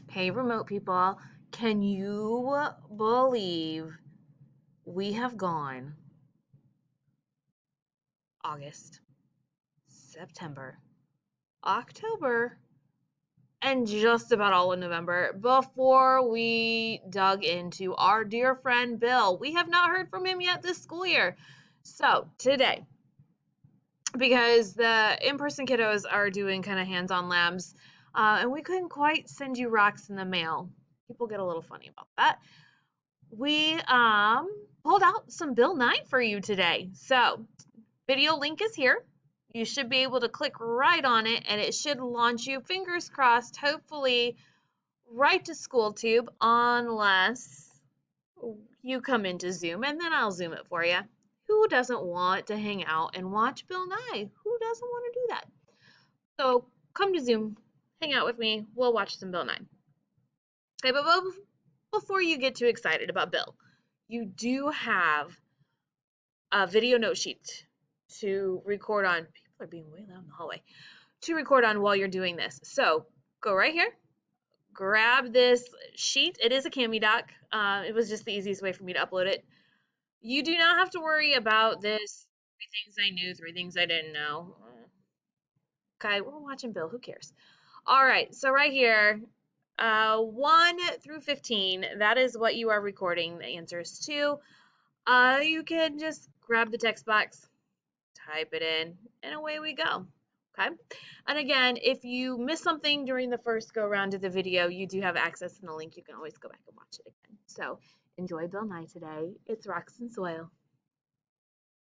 Hey, remote people, can you believe we have gone August, September, October, and just about all of November before we dug into our dear friend Bill? We have not heard from him yet this school year. So, today, because the in-person kiddos are doing kind of hands-on labs, and we couldn't quite send you rocks in the mail. People get a little funny about that. We pulled out some Bill Nye for you today. So, video link is here. You should be able to click right on it and it should launch you, fingers crossed, hopefully right to SchoolTube, unless you come into Zoom and then I'll Zoom it for you. Who doesn't want to hang out and watch Bill Nye? Who doesn't want to do that? So come to Zoom, hang out with me, we'll watch some Bill Nye. Okay, but before you get too excited about Bill, you do have a video note sheet to record on. People are being way loud in the hallway. To record on while you're doing this. So go right here, grab this sheet. It is a CamiDoc. It was just the easiest way for me to upload it. You do not have to worry about this. 3 things I knew, 3 things I didn't know. Okay, we're watching Bill. Who cares? All right, so right here, 1 through 15, that is what you are recording the answers to. You can just grab the text box, type it in, and away we go. Okay. And again, if you miss something during the first go around of the video, you do have access to the link. You can always go back and watch it again. So enjoy Bill Nye today. It's Rocks and Soil.